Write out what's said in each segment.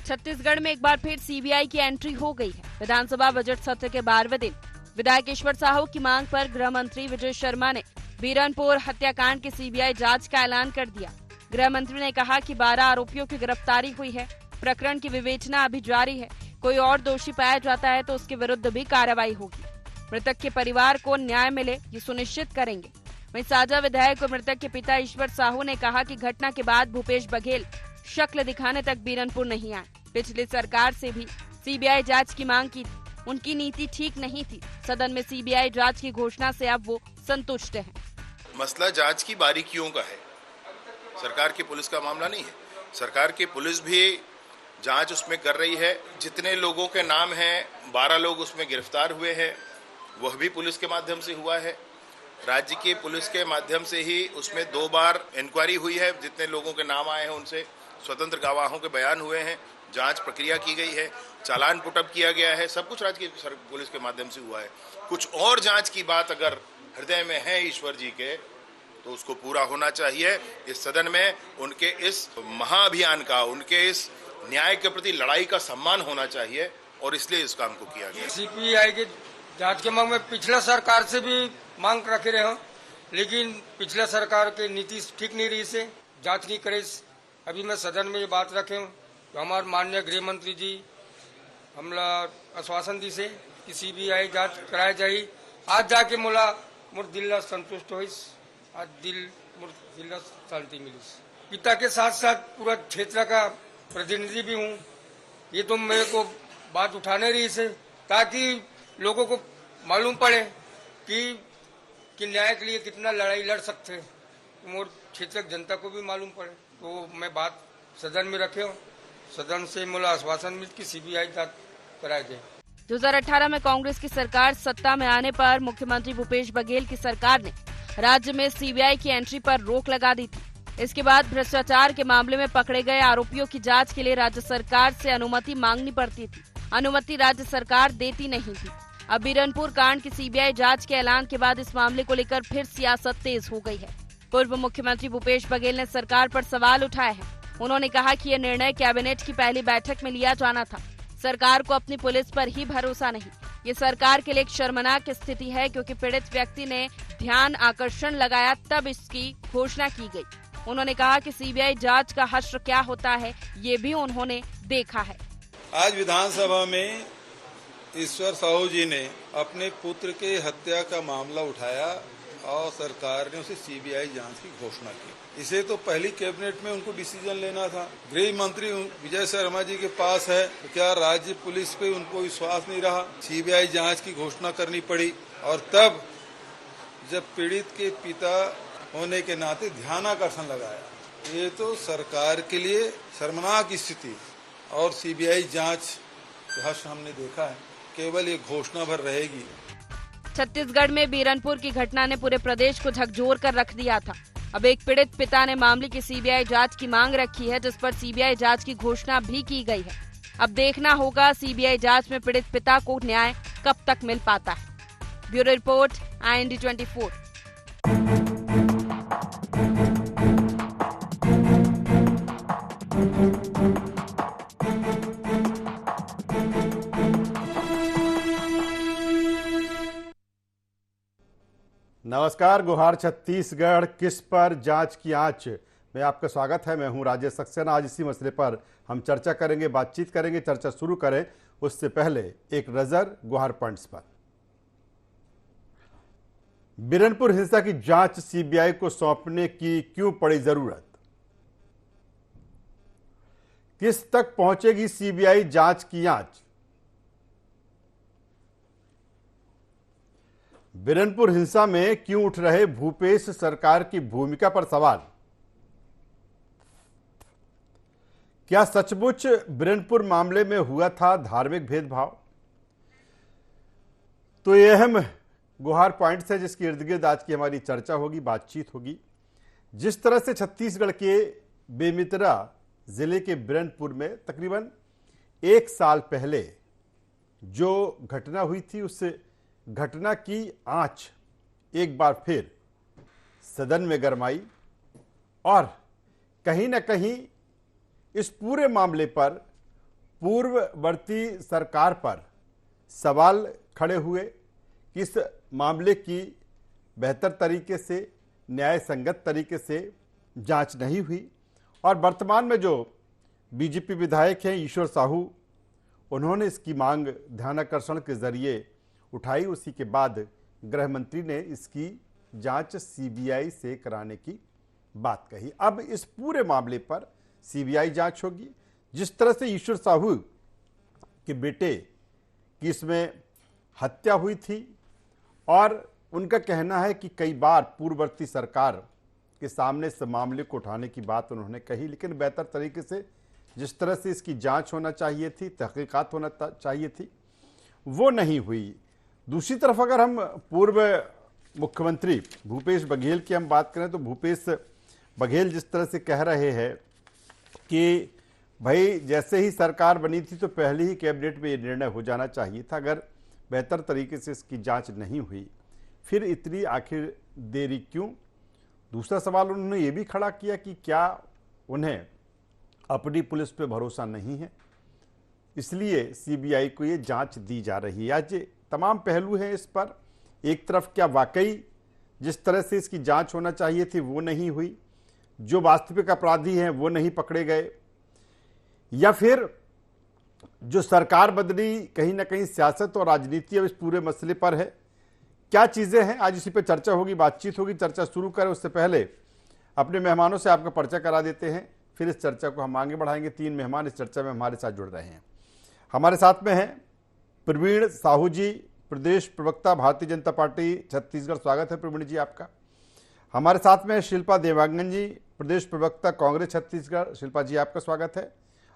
छत्तीसगढ़ में एक बार फिर सीबीआई की एंट्री हो गई है। विधानसभा बजट सत्र के 12वें दिन विधायक ईश्वर साहू की मांग पर गृह मंत्री विजय शर्मा ने बीरनपुर हत्याकांड की सीबीआई जांच का ऐलान कर दिया। गृह मंत्री ने कहा कि 12 आरोपियों की गिरफ्तारी हुई है। प्रकरण की विवेचना अभी जारी है। कोई और दोषी पाया जाता है तो उसके विरुद्ध भी कार्रवाई होगी। मृतक के परिवार को न्याय मिले ये सुनिश्चित करेंगे। वहीं साझा विधायक और मृतक के पिता ईश्वर साहू ने कहा कि घटना के बाद भूपेश बघेल शक्ल दिखाने तक बीरनपुर नहीं आए। पिछली सरकार से भी सीबीआई जांच की मांग की थी। उनकी नीति ठीक नहीं थी। सदन में सीबीआई जांच की घोषणा से अब वो संतुष्ट हैं। मसला जांच की बारीकियों का है, सरकार की पुलिस का मामला नहीं है। सरकार की पुलिस भी जांच उसमें कर रही है। जितने लोगों के नाम हैं, 12 लोग उसमें गिरफ्तार हुए हैं, वह भी पुलिस के माध्यम से हुआ है। राज्य की पुलिस के माध्यम से ही उसमें 2 बार इंक्वायरी हुई है। जितने लोगों के नाम आए हैं उनसे स्वतंत्र गवाहों के बयान हुए हैं, जांच प्रक्रिया की गई है, चालान पुटअप किया गया है। सब कुछ राज्य की पुलिस के माध्यम से हुआ है। कुछ और जांच की बात अगर हृदय में है ईश्वर जी के तो उसको पूरा होना चाहिए। इस सदन में उनके इस महाअभियान का, उनके इस न्याय के प्रति लड़ाई का सम्मान होना चाहिए और इसलिए इस काम को किया गया। सीबीआई की जांच के मांग में पिछला सरकार से भी मांग रखे रहे हो, लेकिन पिछला सरकार की नीति ठीक नहीं रही से जांच नहीं करे। अभी मैं सदन में ये बात रखे हूँ तो हमारे माननीय गृह मंत्री जी हमला आश्वासन दी से कि सीबीआई जांच कराई जाए। आज जाके मुर दिल संतुष्ट हो, आज दिल शांति मिली। पिता के साथ साथ पूरा क्षेत्र का प्रतिनिधि भी हूँ। ये तो मेरे को बात उठाने रही से ताकि लोगों को मालूम पड़े कि न्याय के लिए कितना लड़ाई लड़ सकते हैं, मोर क्षेत्र जनता को भी मालूम पड़े। तो मैं बात सदन में रखे हूँ। सदन से मुझे आश्वासन मिल कि सीबीआई जांच कराई जाए। 2018 में कांग्रेस की सरकार सत्ता में आने पर मुख्यमंत्री भूपेश बघेल की सरकार ने राज्य में सीबीआई की एंट्री पर रोक लगा दी थी। इसके बाद भ्रष्टाचार के मामले में पकड़े गए आरोपियों की जांच के लिए राज्य सरकार से अनुमति मांगनी पड़ती थी। अनुमति राज्य सरकार देती नहीं थी। अब बीरनपुर कांड की सीबीआई जांच के ऐलान के बाद इस मामले को लेकर फिर सियासत तेज हो गई है। पूर्व मुख्यमंत्री भूपेश बघेल ने सरकार पर सवाल उठाए हैं। उन्होंने कहा कि यह निर्णय कैबिनेट की पहली बैठक में लिया जाना था। सरकार को अपनी पुलिस पर ही भरोसा नहीं। ये सरकार के लिए एक शर्मनाक स्थिति है क्योंकि पीड़ित व्यक्ति ने ध्यान आकर्षण लगाया तब इसकी घोषणा की गई। उन्होंने कहा कि सीबीआई जांच का हश्र क्या होता है ये भी उन्होंने देखा है। आज विधानसभा में ईश्वर साहू जी ने अपने पुत्र के हत्या का मामला उठाया और सरकार ने उसे सीबीआई जांच की घोषणा की। इसे तो पहली कैबिनेट में उनको डिसीजन लेना था। गृह मंत्री विजय शर्मा जी के पास है तो क्या राज्य पुलिस पे उनको विश्वास नहीं रहा? सीबीआई जांच की घोषणा करनी पड़ी और तब जब पीड़ित के पिता होने के नाते ध्यानाकर्षण लगाया। ये तो सरकार के लिए शर्मनाक स्थिति और सीबीआई जांच हर्ष हमने देखा है, केवल ये घोषणा भर रहेगी। छत्तीसगढ़ में बीरनपुर की घटना ने पूरे प्रदेश को झकझोर कर रख दिया था। अब एक पीड़ित पिता ने मामले की सीबीआई जांच की मांग रखी है, जिस पर सीबीआई जांच की घोषणा भी की गई है। अब देखना होगा सीबीआई जांच में पीड़ित पिता को न्याय कब तक मिल पाता है। Bureau report, IND 24। नमस्कार, गुहार छत्तीसगढ़, किस पर जांच की आंच में आपका स्वागत है। मैं हूं राजेश सक्सेना। आज इसी मसले पर हम चर्चा करेंगे, बातचीत करेंगे। चर्चा शुरू करें उससे पहले एक नजर गुहार पॉइंट्स पर। बीरनपुर हिंसा की जांच सीबीआई को सौंपने की क्यों पड़ी जरूरत? किस तक पहुंचेगी सीबीआई जांच की आंच? बीरनपुर हिंसा में क्यों उठ रहे भूपेश सरकार की भूमिका पर सवाल? क्या सचमुच बीरनपुर मामले में हुआ था धार्मिक भेदभाव? तो यह अहम गुहार पॉइंट्स है जिसके इर्द गिर्द आज की हमारी चर्चा होगी, बातचीत होगी। जिस तरह से छत्तीसगढ़ के बेमितरा जिले के बीरनपुर में तकरीबन 1 साल पहले जो घटना हुई थी, उस घटना की आंच एक बार फिर सदन में गरमाई और कहीं ना कहीं इस पूरे मामले पर पूर्ववर्ती सरकार पर सवाल खड़े हुए कि इस मामले की बेहतर तरीके से, न्याय संगत तरीके से जांच नहीं हुई और वर्तमान में जो बीजेपी विधायक हैं ईश्वर साहू, उन्होंने इसकी मांग ध्यानाकर्षण के जरिए उठाई। उसी के बाद गृह मंत्री ने इसकी जांच सीबीआई से कराने की बात कही। अब इस पूरे मामले पर सीबीआई जांच होगी। जिस तरह से ईश्वर साहू के बेटे की इसमें हत्या हुई थी और उनका कहना है कि कई बार पूर्ववर्ती सरकार के सामने इस मामले को उठाने की बात उन्होंने कही, लेकिन बेहतर तरीके से जिस तरह से इसकी जांच होना चाहिए थी, तहकीकात होना चाहिए थी, वो नहीं हुई। दूसरी तरफ अगर हम पूर्व मुख्यमंत्री भूपेश बघेल की हम बात करें तो भूपेश बघेल जिस तरह से कह रहे हैं कि भाई जैसे ही सरकार बनी थी तो पहले ही कैबिनेट में ये निर्णय हो जाना चाहिए था, अगर बेहतर तरीके से इसकी जांच नहीं हुई फिर इतनी आखिर देरी क्यों। दूसरा सवाल उन्होंने ये भी खड़ा किया कि क्या उन्हें अपनी पुलिस पे भरोसा नहीं है, इसलिए सीबीआई को ये जांच दी जा रही है। आज तमाम पहलू हैं इस पर। एक तरफ क्या वाकई जिस तरह से इसकी जांच होना चाहिए थी वो नहीं हुई, जो वास्तविक अपराधी हैं वो नहीं पकड़े गए, या फिर जो सरकार बदली कहीं ना कहीं सियासत और राजनीति अब इस पूरे मसले पर है। क्या चीज़ें हैं, आज इसी पे चर्चा होगी, बातचीत होगी। चर्चा शुरू करें उससे पहले अपने मेहमानों से आपका परिचय करा देते हैं, फिर इस चर्चा को हम आगे बढ़ाएंगे। 3 मेहमान इस चर्चा में हमारे साथ जुड़ रहे हैं। हमारे साथ में हैं प्रवीण साहू जी, प्रदेश प्रवक्ता भारतीय जनता पार्टी छत्तीसगढ़। स्वागत है प्रवीण जी आपका। हमारे साथ में शिल्पा देवांगन जी, प्रदेश प्रवक्ता कांग्रेस छत्तीसगढ़। शिल्पा जी आपका स्वागत है।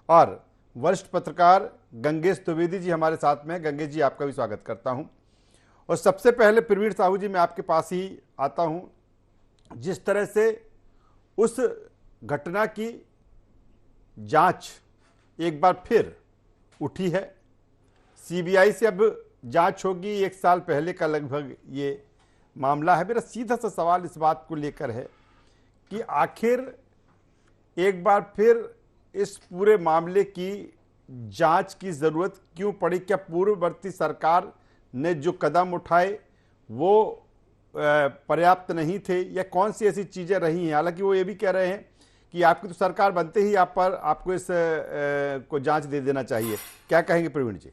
और वरिष्ठ पत्रकार गंगेश द्विवेदी जी हमारे साथ में। गंगेश जी आपका भी स्वागत करता हूं। और सबसे पहले प्रवीण साहू जी मैं आपके पास ही आता हूं। जिस तरह से उस घटना की जांच एक बार फिर उठी है, सीबीआई से अब जांच होगी। 1 साल पहले का लगभग ये मामला है। मेरा सीधा सा सवाल इस बात को लेकर है कि आखिर एक बार फिर इस पूरे मामले की जांच की जरूरत क्यों पड़ी? क्या पूर्ववर्ती सरकार ने जो कदम उठाए वो पर्याप्त नहीं थे, या कौन सी ऐसी चीजें रही हैं? हालांकि वो ये भी कह रहे हैं कि आपकी तो सरकार बनते ही आपको इस को जांच दे देना चाहिए। क्या कहेंगे प्रवीण जी?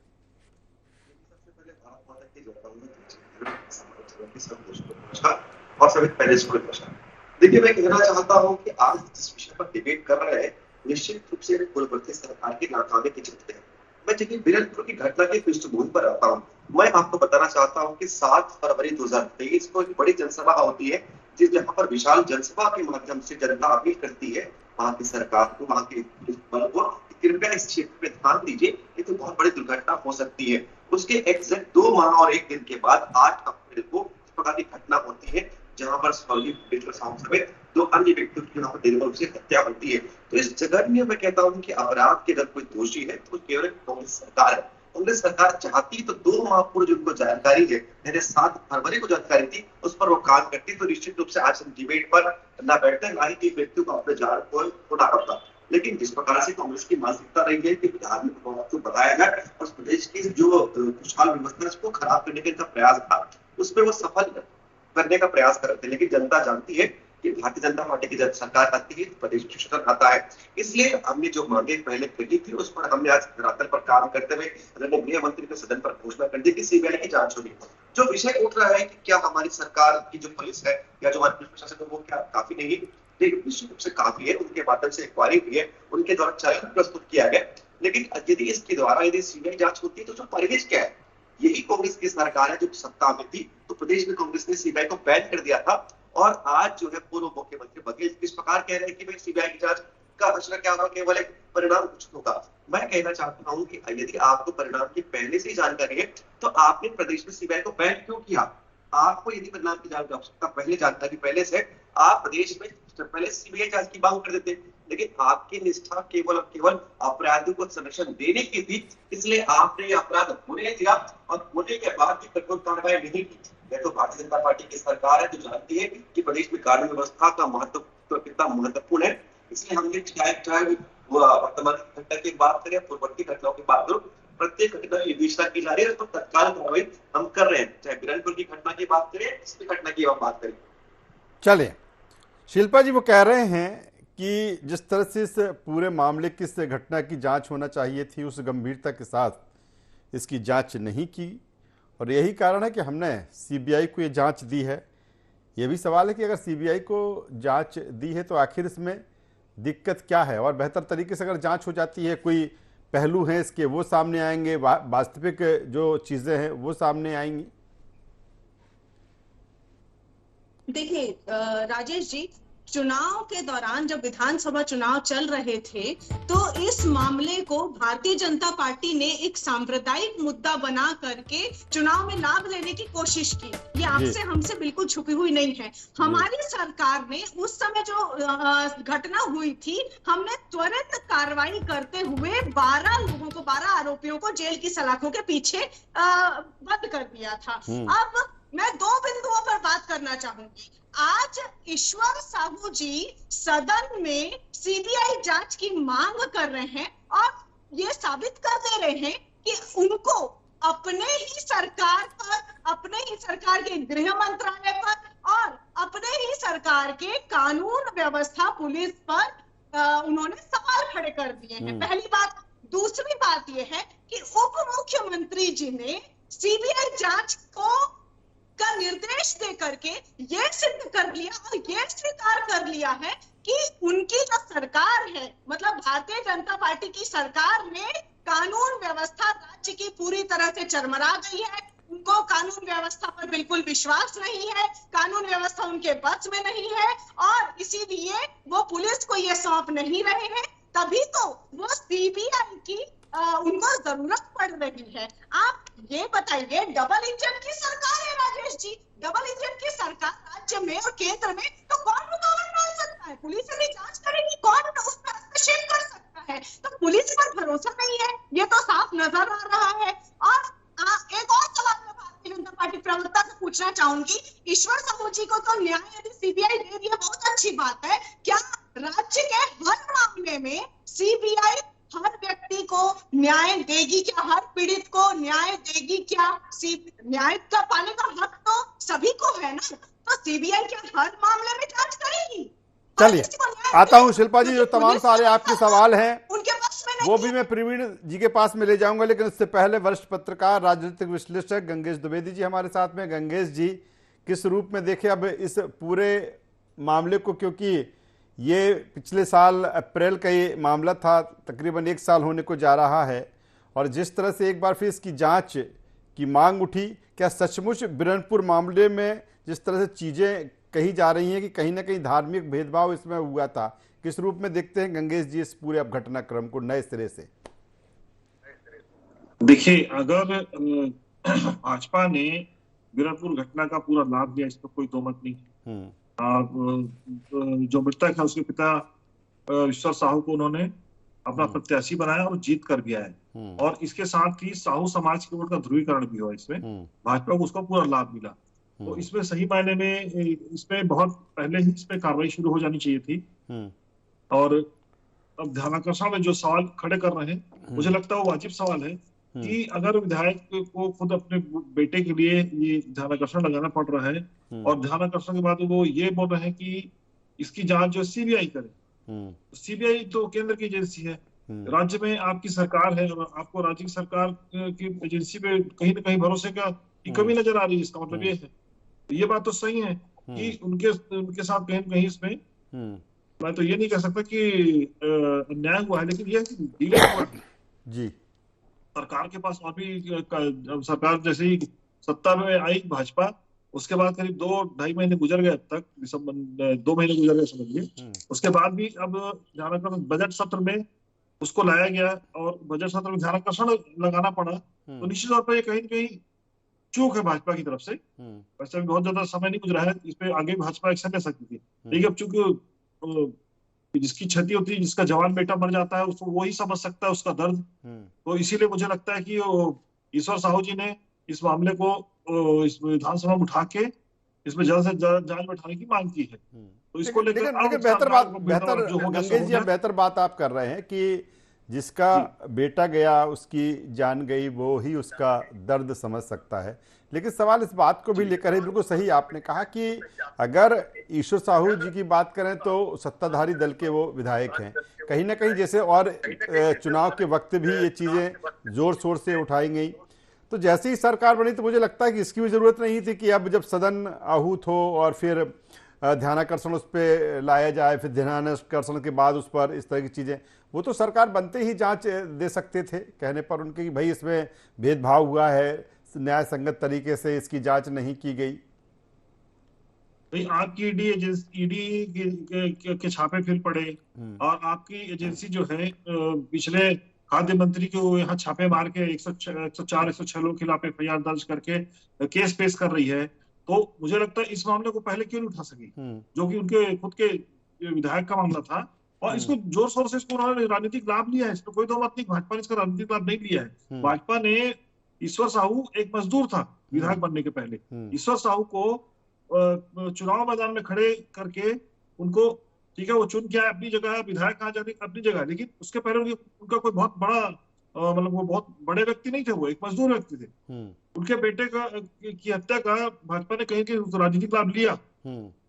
और सभी पहले से देखिए, मैं कहना चाहता हूं कि आज जिस विषय पर डिबेट कर रहे हैं निश्चित रूप से पूर्ववर्ती सरकार की नाकामी के चलते हैं। मैं चलिए बिरनपुर की घटना की पृष्ठभूमि पर आता हूं। मैं आपको बताना चाहता हूं कि 7 फरवरी 2023 को एक बड़ी जनसभा होती है, जहां पर विशाल जनसभा के माध्यम से जनता अपील करती है वहां की सरकार को, वहां के पुलिस बल को, कृपया इस क्षेत्र पे ध्यान दीजिए, ये तो बहुत बड़ी दुर्घटना हो सकती है। उसके एग्जैक्ट 2 माह और 1 दिन के बाद 8 अप्रैल को इस प्रकार की घटना होती है, जहां पर स्वर्गीय साहू समेत 2 अन्य व्यक्तियों की यहाँ पर निर्मम से हत्या होती है। तो इस जगह में मैं कहता हूं कि अपराध के अगर कोई दोषी है तो केवल कांग्रेस सरकार है। कांग्रेस सरकार चाहती तो 2 माह पूर्व जो उनको जानकारी है, मैंने 7 फरवरी को जानकारी थी, उस पर वो काम करती तो निश्चित रूप से आज हम डिबेट पर न बैठते, ना ही व्यक्तियों को अपने जान को खोना पड़ता। लेकिन जिस प्रकार से कांग्रेस की मानसिकता रही है कि बिहार में को बढ़ाया गया और प्रदेश की जो खुशहाल व्यवस्था उसको खराब करने का प्रयास था, उसमें वो सफल करने का प्रयास कर रहे थे। लेकिन जनता जानती है कि भारतीय जनता पार्टी की जब सरकार आती है तो प्रदेश में शासन आता है। इसलिए हमने जो मांगे पहले कही थी उस पर हमने आज धरातल पर काम करते हुए गृह मंत्री ने सदन पर घोषणा कर दी कि सीबीआई की जांच होगी। जो विषय उठ रहा है कि क्या हमारी सरकार की जो पुलिस है या जो हमारी पुलिस प्रशासन है वो क्या काफी नहीं, लेकिन निश्चित रूप से काफी है। उनके माध्यम से इंक्वायरी हुई है, उनके द्वारा चार्ज प्रस्तुत किया गया। लेकिन यदि इसके द्वारा यदि सीबीआई जांच होती है तो जो परहेज क्या है? यही कांग्रेस की सरकार है जो सत्ता में थी तो प्रदेश में कांग्रेस ने सीबीआई को बैन कर दिया था। और आज जो है पूर्व मुख्यमंत्री बघेल किस प्रकार कह रहे हैं कि भाई सीबीआई की जांच का फैसला क्या होगा, केवल एक परिणाम कुछ होगा। मैं कहना चाहता हूं कि यदि आपको परिणाम की पहले से ही जानकारी है तो आपने प्रदेश में सीबीआई को बैन क्यों किया? आपको यदि परिणाम की जानकारी पहले जानकारी पहले से, आप प्रदेश में पहले सीबीआई जांच की मांग कर देते। लेकिन आपकी निष्ठा केवल और केवल अपराधियों को संरक्षण देने की थी, इसलिए आपने ये अपराध होने दिया और होने के बाद भी कठोर कार्रवाई नहीं की। यह तो भारतीय जनता पार्टी की सरकार है जो जानती है कि प्रदेश में कानून व्यवस्था का महत्व कितना महत्वपूर्ण है। इसलिए हमने चाहे वर्तमान घटना की बात करें, पूर्ववर्ती घटनाओं की बात करो, प्रत्येक घटना की विवेचना की जा रही है तो तत्काल कार्रवाई हम कर रहे हैं। चाहे बिरनपुर की घटना की बात करें, इस घटना की हम बात करें। चलिए, शिल्पा जी वो कह रहे हैं कि जिस तरह से इस पूरे मामले की, इस घटना की जांच होना चाहिए थी, उस गंभीरता के साथ इसकी जांच नहीं की और यही कारण है कि हमने सीबीआई को ये जांच दी है। ये भी सवाल है कि अगर सीबीआई को जांच दी है तो आखिर इसमें दिक्कत क्या है और बेहतर तरीके से अगर जांच हो जाती है, कोई पहलू हैं इसके वो सामने आएंगे, वास्तविक जो चीज़ें हैं वो सामने आएंगी। देखिए राजेश जी, चुनाव के दौरान जब विधानसभा चुनाव चल रहे थे तो इस मामले को भारतीय जनता पार्टी ने एक सांप्रदायिक मुद्दा बना करके चुनाव में लाभ लेने की कोशिश की। ये आपसे हमसे बिल्कुल छुपी हुई नहीं है। हमारी सरकार ने उस समय जो घटना हुई थी, हमने त्वरित कार्रवाई करते हुए 12 लोगों को, 12 आरोपियों को जेल की सलाखों के पीछे बंद कर दिया था। अब मैं 2 बिंदुओं पर बात करना चाहूंगी। आज ईश्वर साहू जी सदन में सीबीआई जांच की मांग कर रहे हैं और ये साबित कर दे रहे हैं कि उनको अपने ही सरकार पर, अपने ही सरकार के गृह मंत्रालय पर और अपने ही सरकार के कानून व्यवस्था, पुलिस पर उन्होंने सवाल खड़े कर दिए हैं। पहली बात। दूसरी बात यह है कि उप मुख्यमंत्री जी ने सीबीआई जांच का निर्देश दे करके ये सिद्ध कर लिया और ये स्वीकार कर लिया है कि उनकी जो सरकार है, मतलब भारतीय जनता पार्टी की सरकार में कानून व्यवस्था राज्य की पूरी तरह से चरमरा गई है। उनको कानून व्यवस्था पर बिल्कुल विश्वास नहीं है, कानून व्यवस्था उनके बस में नहीं है और इसीलिए वो पुलिस को ये सौंप नहीं रहे हैं। तभी तो वो सीबीआई की उनको जरूरत पड़ रही है। आप ये बताइए, डबल इंजन की सरकार है राजेश जी, डबल इंजन की सरकार राज्य में और केंद्र में, तो कौन रुकावट डाल सकता है? पुलिस अभी जांच करेगी, कौन उस पर हस्तक्षेप कर सकता है? तो पुलिस पर भरोसा नहीं है, ये तो साफ नजर आ रहा है। और एक और सवाल मैं भारतीय जनता पार्टी प्रवक्ता से पूछना चाहूंगी। ईश्वर साहू जी को तो न्याय यदि सीबीआई दे रही है, बहुत अच्छी बात है। क्या राज्य के हर मामले में सीबीआई हर व्यक्ति को न्याय देगी? क्या हर पीड़ित को न्याय देगी? क्या न्याय का पाने का हक तो सभी को है ना? तो सीबीआई क्या हर मामले में जांच करेगी? चलिए, आता हूं शिल्पा जी, जो तमाम सारे आपके सवाल हैं उनके पास में वो भी मैं प्रवीण जी के पास में ले जाऊंगा, लेकिन उससे पहले वरिष्ठ पत्रकार, राजनीतिक विश्लेषक गंगेश द्विवेदी जी हमारे साथ में। गंगेश जी, किस रूप में देखे अब इस पूरे मामले को, क्योंकि ये पिछले साल अप्रैल का ये मामला था, तकरीबन 1 साल होने को जा रहा है और जिस तरह से एक बार फिर इसकी जांच की मांग उठी, क्या सचमुच बिरनपुर मामले में जिस तरह से चीज़ें कही जा रही हैं कि कहीं ना कहीं धार्मिक भेदभाव इसमें हुआ था, किस रूप में देखते हैं गंगेश जी इस पूरे अब घटनाक्रम को नए सिरे से? देखिए, अगर भाजपा ने बिरनपुर घटना का पूरा लाभ लिया, इस पर कोई दो मत नहीं। जो मृतक है उसके पिता ईश्वर साहू को उन्होंने अपना प्रत्याशी बनाया और जीत कर भी आए और इसके साथ ही साहू समाज के वोट का ध्रुवीकरण भी हुआ। इसमें भाजपा को उसका पूरा लाभ मिला। तो इसमें सही मायने में इसमें बहुत पहले ही इसमें कार्रवाई शुरू हो जानी चाहिए थी। और अब ध्यानाकर्षण में जो सवाल खड़े कर रहे हैं, मुझे लगता है वो वाजिब सवाल है कि अगर विधायक को खुद अपने बेटे के लिए ये ध्यानाकर्षण लगाना पड़ रहा है और ध्यानाकर्षण के बाद वो ये बोल रहे हैं कि इसकी जांच जो सीबीआई करे। सीबीआई तो केंद्र की एजेंसी है, राज्य में आपकी सरकार है, आपको राज्य की सरकार की एजेंसी पे कहीं ना कहीं भरोसे की कमी नजर आ रही है। इसका मतलब ये है, ये बात तो सही है कि उनके साथ कहीं ना कहीं इसमें मैं तो ये नहीं कह सकता कि अन्याय हुआ है, लेकिन यह डिले हुआ जी। सरकार के पास और भी, सरकार जैसे ही सत्ता में आई भाजपा, उसके बाद करीब 2-2.5 महीने गुजर गए, अब तक 2 महीने गुजर गए समझिए। उसके बाद भी अब ध्यानाकर्षण बजट सत्र में उसको लाया गया और बजट सत्र में ध्यानाकर्षण लगाना पड़ा, तो निश्चित तौर पर ये कहीं न कहीं चूक है भाजपा की तरफ से। वैसे बहुत ज्यादा समय नहीं गुजरा है, इस पे आगे भाजपा एक्शन ले सकती थी, लेकिन अब चूंकि कि जिसकी क्षति होती है, जिसका जवान बेटा मर जाता है, उसको वही समझ सकता है उसका दर्द। तो इसीलिए मुझे लगता है कि ईश्वर साहू जी ने इस मामले को इस विधानसभा में उठा के इसमें जल्द से जल्द जांच बैठाने की मांग की है। तो इसको लेकर लेकिन बेहतर जो हो गया गंगेश जी, बेहतर बात आप कर रहे हैं कि जिसका बेटा गया, उसकी जान गई, वो ही उसका दर्द समझ सकता है। लेकिन सवाल इस बात को भी लेकर है, बिल्कुल सही आपने कहा कि अगर ईश्वर साहू जी की बात करें तो सत्ताधारी दल के वो विधायक हैं, कहीं ना कहीं जैसे और चुनाव के वक्त भी ये चीज़ें जोर शोर से उठाई गई। तो जैसे ही सरकार बनी तो मुझे लगता है कि इसकी भी ज़रूरत नहीं थी कि अब जब सदन आहूत हो और फिर ध्यानाकर्षण उस पर लाया जाए, फिर ध्यानाकर्षण के बाद उस पर इस तरह की चीज़ें, वो तो सरकार बनते ही जांच दे सकते थे कहने पर उनके कि भाई इसमें भेदभाव हुआ है, न्याय संगत तरीके से इसकी जांच नहीं की गई। भाई आपकी ईडी के छापे फिर पड़े और आपकी एजेंसी जो है पिछले खाद्य मंत्री को यहाँ छापे मार के 104 106 लोगों के खिलाफ एफआईआर दर्ज करके केस पेश कर रही है। तो मुझे लगता है इस मामले को पहले क्यों नहीं उठा सकी, जो कि उनके खुद के विधायक का मामला था। और इसको जोर शोर से इसको उन्होंने राजनीतिक लाभ लिया है, इसमें कोई दो बात नहीं, भाजपा ने इसका राजनीतिक लाभ नहीं लिया है। भाजपा ने, ईश्वर साहू एक मजदूर था विधायक बनने के पहले, ईश्वर साहू को चुनाव मैदान में खड़े करके उनको, ठीक है वो चुन के आए अपनी जगह, विधायक कहा जाने अपनी जगह, लेकिन उसके पहले उनका कोई बहुत बड़ा मतलब वो बहुत बड़े व्यक्ति नहीं थे, वो एक मजदूर व्यक्ति थे। उनके बेटे की हत्या का भाजपा ने कहीं कि राजनीतिक लाभ लिया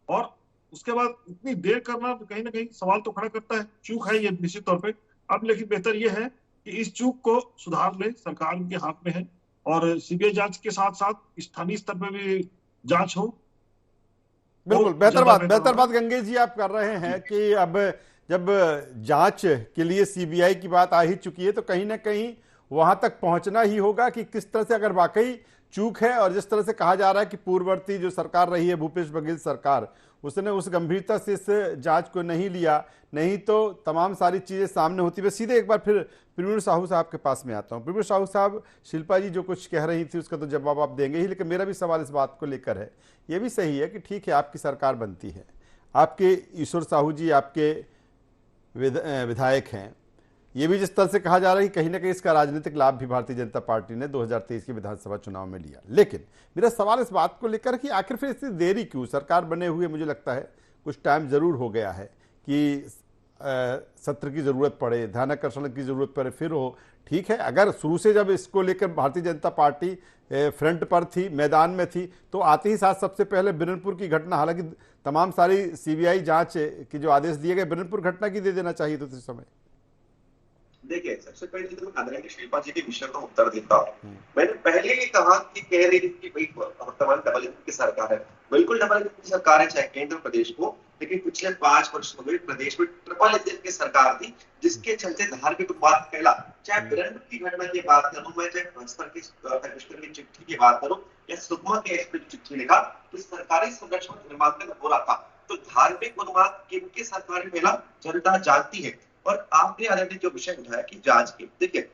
और उसके बाद इतनी देर करना कहीं ना कहीं सवाल तो खड़ा करता है। चूक है ये निश्चित तौर पे। अब लेकिन बेहतर ये है कि इस चूक को सुधार ले, सरकार उनके हाथ में है और सीबीआई जांच के साथ साथ स्थानीय स्तर पे भी जांच हो। बिल्कुल बेहतर बात गंगेश जी आप कर रहे हैं कि अब जब जांच के लिए सीबीआई की बात आ ही चुकी है तो कहीं ना कहीं वहां तक पहुंचना ही होगा कि किस तरह से, अगर वाकई चूक है और जिस तरह से कहा जा रहा है कि पूर्ववर्ती जो सरकार रही है भूपेश बघेल सरकार, उसने उस गंभीरता से इस जांच को नहीं लिया, नहीं तो तमाम सारी चीज़ें सामने होती। मैं सीधे एक बार फिर प्रवीण साहू साहब के पास में आता हूँ। प्रवीण साहू साहब, शिल्पा जी जो कुछ कह रही थी उसका तो जवाब आप देंगे ही, लेकिन मेरा भी सवाल इस बात को लेकर है। ये भी सही है कि ठीक है आपकी सरकार बनती है, आपके ईश्वर साहू जी आपके विधायक हैं, ये भी जिस तरह से कहा जा रहा है कि कहीं ना कहीं इसका राजनीतिक लाभ भी भारतीय जनता पार्टी ने 2023 के विधानसभा चुनाव में लिया। लेकिन मेरा सवाल इस बात को लेकर कि आखिर फिर इतनी देरी क्यों? सरकार बने हुए मुझे लगता है कुछ टाइम जरूर हो गया है कि सत्र की ज़रूरत पड़े, ध्यानाकर्षण की ज़रूरत पड़े, फिर हो ठीक है। अगर शुरू से जब इसको लेकर भारतीय जनता पार्टी फ्रंट पर थी, मैदान में थी, तो आते ही साथ सबसे पहले बिरनपुर की घटना, हालांकि तमाम सारी सीबीआई जांच की जो आदेश दिए गए, बिरनपुर घटना की दे देना चाहिए था उस समय। देखिए, सबसे पहले तो मैं आदरणीय शिल्पा जी के विषय का उत्तर देता हूँ। मैंने पहले ही कहा कि कह रही थी कि भाई वर्तमान डबल इंजन की सरकार है, बिल्कुल डबल इंजन की सरकार है, चाहे केंद्र प्रदेश को, लेकिन पिछले 5 वर्षों में प्रदेश में ट्रिपल इंजन की सरकार थी, जिसके चलते धार्मिक उत्पाद फैला। चाहे बिरनपुर की घटना की बात करूं मैं, चाहे भास्कर की चिट्ठी की बात करूं या सुकमा के चिट्ठी लिखा, तो सरकारी संरक्षण निर्माण हो रहा था। तो धार्मिक उन्माद किनकी सरकार में फैला, जनता जानती है। और आपने आदरणीय जो विषय उठाया कि जांच की, देखिए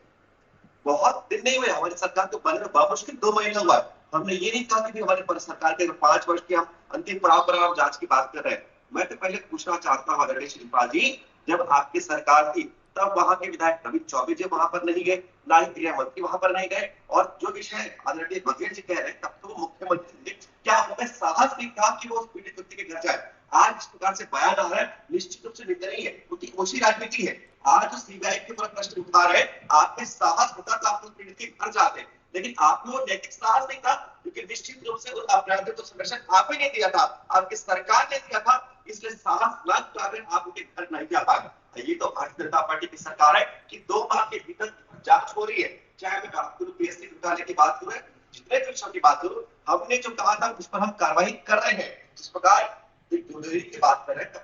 बहुत दिन नहीं हुए हमारी सरकार को बने में, मुश्किल 2 महीना हुआ। हमने ये नहीं कहा कि हमारे सरकार के 5 वर्ष की हम अंतिम पड़ाव पर हम जांच की बात कर रहे हैं। मैं तो पहले पूछना चाहता हूँ आदरणीय शिल्पा जी, जब आपकी सरकार थी तब वहां के विधायक नवीन चौबे जी वहां पर नहीं गए, ना ही गृह मंत्री वहां पर नहीं गए, और जो विषय आदरणीय बघेल जी कह रहे हैं तब तो मुख्यमंत्री, क्या उनका साहस नहीं था कि वो उस पीड़ित व्यक्ति के घर जाए? आज इस प्रकार से बयान आ रहा है, निश्चित रूप से निंदनीय है, क्योंकि उसी राजनीति है। आज सीबीआई के ऊपर प्रश्न उठा रहे, आपके साहस होता तो आप उस पीड़ित के घर जाते, लेकिन आप लोग नैतिक साहस नहीं था, क्योंकि निश्चित रूप से उस अपराधी को संरक्षण आप ही नहीं दिया था, आपकी सरकार ने दिया था, इसलिए साहस न कर आप उनके घर नहीं जा पाए। ये तो भारतीय जनता पार्टी की सरकार है कि 2 माह के भीतर जांच हो रही है। चाहे मैं बात करूं पीएससी घोटाले की बात करूं, जितने विषयों की बात करूं, हमने जो कहा था उस पर हम कार्रवाई कर रहे हैं। जिस प्रकार की बात कर रहे हैं,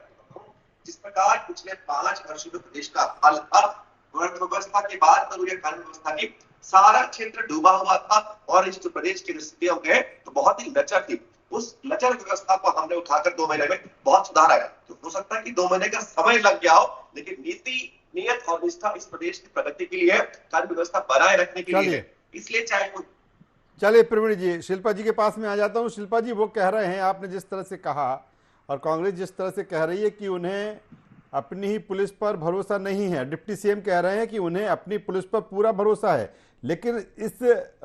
जिस प्रकार पिछले 5 वर्षों में प्रदेश का हाल था, अर्थव्यवस्था की बात करूं या कानून व्यवस्था की, सारा क्षेत्र डूबा हुआ था और इस प्रदेश की स्थितियों के तो बहुत ही लचर थी। उस लचर व्यवस्था को हमने उठाकर 2 महीने में बहुत सुधार आया। तो हो सकता है कि 2 महीने का समय लग गया हो, लेकिन नीति, नियत और निष्ठा इस प्रदेश की प्रगति के लिए, कानून व्यवस्था बनाए रखने के लिए, इसलिए चाहे कोई। चलिए प्रवीण जी, शिल्पा जी के पास में आ जाता हूँ। शिल्पा जी, वो कह रहे हैं, आपने जिस तरह से कहा और कांग्रेस जिस तरह से कह रही है कि उन्हें अपनी ही पुलिस पर भरोसा नहीं है। डिप्टी सीएम कह रहे हैं कि उन्हें अपनी पुलिस पर पूरा भरोसा है, लेकिन इस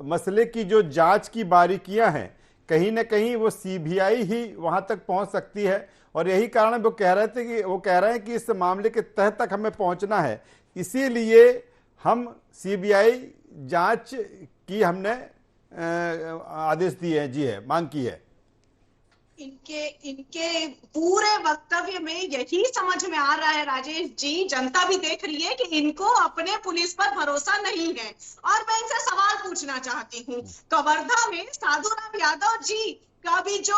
मसले की जो जांच की बारीकियां हैं कहीं ना कहीं वो सीबीआई ही वहां तक पहुंच सकती है, और यही कारण वो कह रहे हैं कि इस मामले के तह तक हमें पहुंचना है, इसीलिए हम सीबीआई जांच की हमने आदेश दिए हैं, जी है, मांग की है। इनके पूरे वक्तव्य में यही समझ में आ रहा है राजेश जी, जनता भी देख रही है कि इनको अपने पुलिस पर भरोसा नहीं है। और मैं इनसे सवाल पूछना चाहती हूँ, कवर्धा में साधुराम यादव जी का भी जो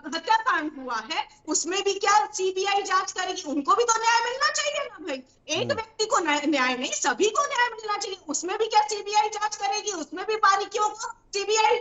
हत्याकांड हुआ है उसमें भी क्या सीबीआई जांच करेगी? उनको भी तो न्याय मिलना चाहिए ना भाई। एक व्यक्ति को न्याय नहीं, सभी को न्याय मिलना चाहिए। उसमें भी क्या सीबीआई जांच करेगी? उसमें भी बारीकियों को सीबीआई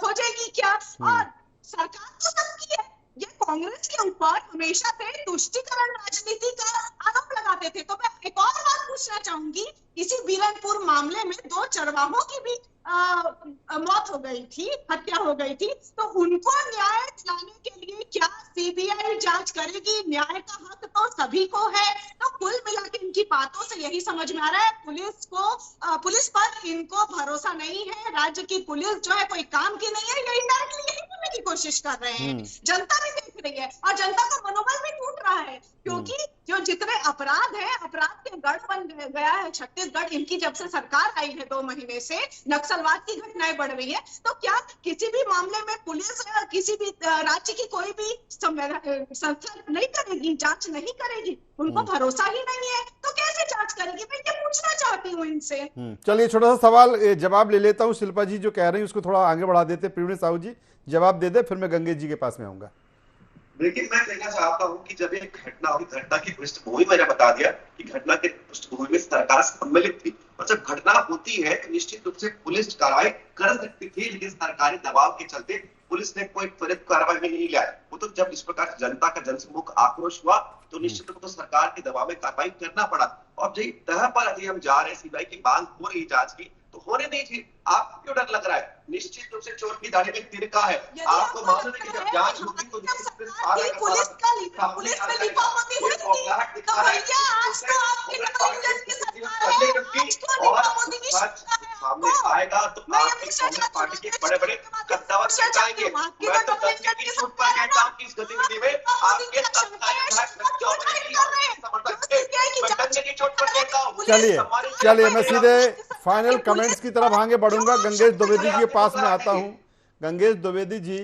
खोजेगी क्या? और सरकार तो सबकी है, ये कांग्रेस के ऊपर हमेशा से तुष्टीकरण राजनीति का आरोप लगाते थे। तो मैं एक और बात पूछना चाहूंगी, इसी बीरनपुर मामले में 2 चरवाहों की भी मौत हो गई थी, हत्या हो गई थी, तो उनको न्याय दिलाने के लिए क्या सीबीआई जांच करेगी? न्याय का हक तो सभी को है। तो कुल मिला के इनकी बातों से यही समझ में आ रहा है, पुलिस पर इनको भरोसा नहीं है। राज्य की पुलिस जो है कोई काम की नहीं है, ये इंडायरेक्टली यही करने की कोशिश कर रहे हैं। जनता भी देख रही है और जनता का मनोबल भी टूट रहा है, क्योंकि जो जितने अपराध है, अपराध के गढ़ बन गया है छत्तीसगढ़। इनकी जब से सरकार आई है 2 महीने से नक्सलवाद की घटनाएं बढ़ रही है। तो क्या किसी भी मामले में पुलिस किसी भी राज्य की कोई भी संस्था नहीं करेगी, जांच नहीं करेगी? उनको भरोसा ही नहीं है तो कैसे जांच करेगी? मैं ये पूछना चाहती हूँ इनसे। चलिए छोटा सा सवाल जवाब ले लेता हूँ। शिल्पा जी जो कह रही है उसको थोड़ा आगे बढ़ा देते, प्रवीण साहू जी जवाब दे दे, फिर मैं गंगेश जी के पास में आऊंगा। लेकिन मैं कहना चाहता हूं कि जब एक घटना हुई, घटना की पृष्ठभूमि मैंने बता दिया कि घटना के पृष्ठभूमि में सरकार सम्मिलित थी, और जब घटना होती है तो निश्चित रूप से पुलिस कार्रवाई कर सकती थी, लेकिन सरकारी दबाव के चलते पुलिस ने कोई त्वरित कार्रवाई में नहीं लिया। वो तो जब इस प्रकार जनता का जनसम्मुख आक्रोश हुआ तो निश्चित रूप से सरकार के दबाव में कार्रवाई करना पड़ा। और जो तह पर अभी हम जा रहे हैं, सीबीआई की मांग हो रही जांच की, तो होने दीजिए। आपको क्यों डर लग रहा है? निश्चित रूप से चोर की दाढ़ी में तिनका है। आपको मालूम है कि जब जांच होगी तो पुलिस में लिखा होती हुई थी, तो भैया आज तो आपकी इंटेलिजेंस की सरकार है, आज सामने आएगा तो आपकी कांग्रेस पार्टी के बड़े-बड़े कद्दावर छिड़काएंगे। मैं तो दंगे की सूट पर कहता हूं कि इस गतिविधि में आपके चलिए मैं सीधे फाइनल कमेंट्स की तरफ आगे बढ़ूंगा। गंगेश द्विवेदी जी के पास में आता हूं। गंगेश द्विवेदी जी,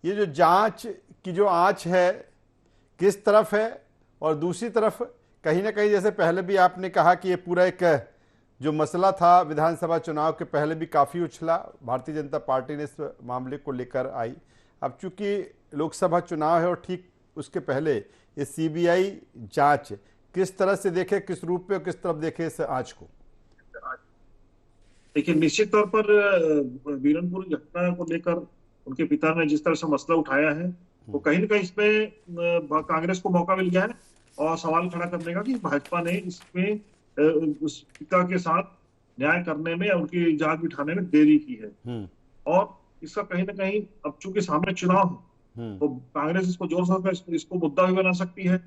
ये जो जांच की जो आंच है किस तरफ है, और दूसरी तरफ कहीं ना कहीं जैसे पहले भी आपने कहा कि ये पूरा एक जो मसला था विधानसभा चुनाव के पहले भी काफ़ी उछला, भारतीय जनता पार्टी ने इस मामले को लेकर आई। अब चूंकि लोकसभा चुनाव है और ठीक उसके पहले ये सीबीआई जांच किस तरह से देखे, किस रूप में, किस तरफ देखे इस आंच को? देखिए, निश्चित तौर पर बीरनपुर घटना को लेकर उनके पिता ने जिस तरह से मसला उठाया है, तो कहीं ना कहीं इसमें कांग्रेस को मौका मिल गया है और सवाल खड़ा करने का कि भाजपा ने इसमें उस पिता के साथ न्याय करने में, उनकी जांच बिठाने में देरी की है। और इसका कहीं ना कहीं अब चूंकि सामने चुनाव है तो कांग्रेस इसको जोर शोर कर इसको मुद्दा भी बना सकती है।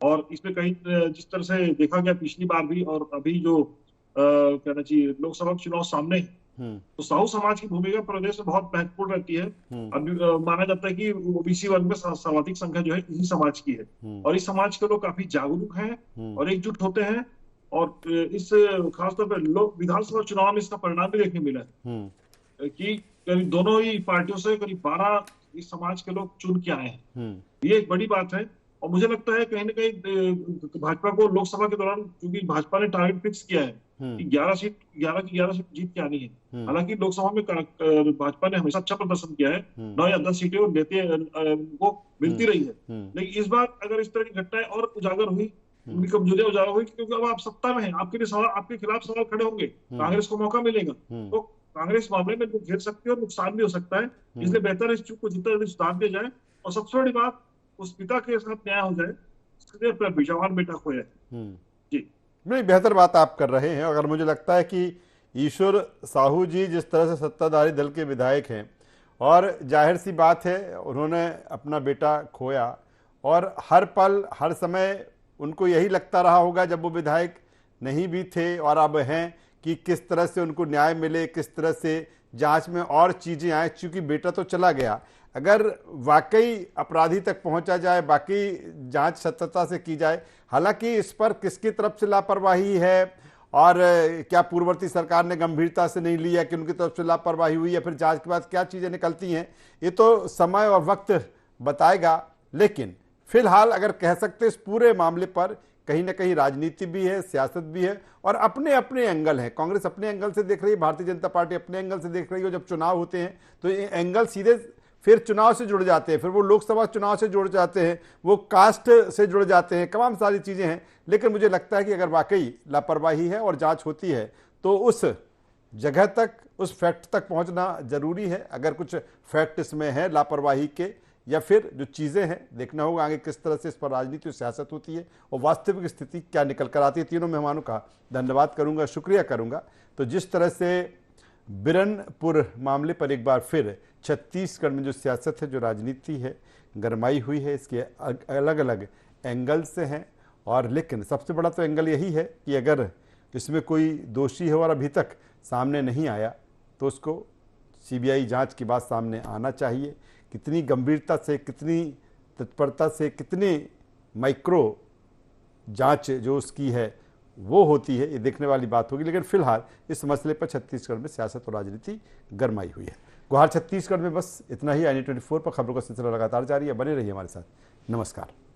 और इसमें कहीं जिस तरह से देखा गया पिछली बार भी और अभी जो कहना चाहिए लोकसभा चुनाव सामने तो साहू समाज की भूमिका प्रदेश में बहुत महत्वपूर्ण रहती है। अभी माना जाता है कि ओबीसी वर्ग में सर्वाधिक संख्या जो है इसी समाज की है, और इस समाज के लोग काफी जागरूक हैं और एकजुट होते हैं। और इस खासतौर पर लोग विधानसभा चुनाव में इसका परिणाम भी देखने मिला है कि करीब दोनों ही पार्टियों से करीब 12 इस समाज के लोग चुन के आए हैं। ये एक बड़ी बात है। और मुझे लगता है कहीं ना कहीं भाजपा को लोकसभा के दौरान, क्योंकि भाजपा ने टारगेट फिक्स किया है कि 11 की 11 सीट जीत के आनी है। हालांकि लोकसभा में भाजपा ने हमेशा अच्छा प्रदर्शन किया है, 9 या 10 सीटें वो मिलती रही है। लेकिन इस बार अगर इस तरह की घटनाएं और उजागर हुई, उनकी कमजोरियां उजागर हुई, क्योंकि अब आप सत्ता में हैं, आपके खिलाफ सवाल खड़े होंगे, कांग्रेस को मौका मिलेगा, तो कांग्रेस मामले में घेर सकती है और नुकसान भी हो सकता है। इसलिए बेहतर इस चूक को जितना जल्दी सुधार दिया जाए, और सबसे बड़ी बात उस पिता के साथ न्याय हो जाए, इसके जवान बेटा खोया। जी नहीं, बेहतर बात आप कर रहे हैं। अगर मुझे लगता है कि ईश्वर साहू जी जिस तरह से सत्ताधारी दल के विधायक हैं, और जाहिर सी बात है उन्होंने अपना बेटा खोया, और हर पल हर समय उनको यही लगता रहा होगा जब वो विधायक नहीं भी थे और अब हैं कि किस तरह से उनको न्याय मिले, किस तरह से जांच में और चीज़ें आए। चूँकि बेटा तो चला गया, अगर वाकई अपराधी तक पहुंचा जाए, बाकी जांच सत्यता से की जाए, हालांकि इस पर किसकी तरफ से लापरवाही है और क्या पूर्ववर्ती सरकार ने गंभीरता से नहीं लिया कि उनकी तरफ से लापरवाही हुई है, फिर जांच के बाद क्या चीज़ें निकलती हैं, ये तो समय और वक्त बताएगा। लेकिन फिलहाल अगर कह सकते इस पूरे मामले पर कहीं ना कहीं राजनीति भी है, सियासत भी है और अपने अपने एंगल है। कांग्रेस अपने एंगल से देख रही है, भारतीय जनता पार्टी अपने एंगल से देख रही है। जब चुनाव होते हैं तो ये एंगल सीधे फिर चुनाव से जुड़ जाते हैं, फिर वो लोकसभा चुनाव से जुड़ जाते हैं, वो कास्ट से जुड़ जाते हैं, तमाम सारी चीज़ें हैं। लेकिन मुझे लगता है कि अगर वाकई लापरवाही है और जांच होती है तो उस जगह तक, उस फैक्ट तक पहुंचना जरूरी है। अगर कुछ फैक्ट इसमें है लापरवाही के या फिर जो चीज़ें हैं, देखना होगा आगे किस तरह से इस पर राजनीति और सियासत होती है और वास्तविक स्थिति क्या निकल कर आती है। तीनों मेहमानों का धन्यवाद करूंगा, शुक्रिया करूंगा। तो जिस तरह से बिरनपुर मामले पर एक बार फिर छत्तीसगढ़ में जो सियासत है, जो राजनीति है, गरमाई हुई है, इसके अलग अलग एंगल से हैं। और लेकिन सबसे बड़ा तो एंगल यही है कि अगर इसमें कोई दोषी है और अभी तक सामने नहीं आया तो उसको सीबीआई जांच के बाद सामने आना चाहिए। कितनी गंभीरता से, कितनी तत्परता से, कितनी माइक्रो जांच जो उसकी है वो होती है, ये देखने वाली बात होगी। लेकिन फिलहाल इस मसले पर छत्तीसगढ़ में सियासत और राजनीति गरमाई हुई है। गुहार छत्तीसगढ़ में बस इतना ही। INA 24 पर खबरों का सिलसिला लगातार जारी है, बने रहिए हमारे साथ। नमस्कार।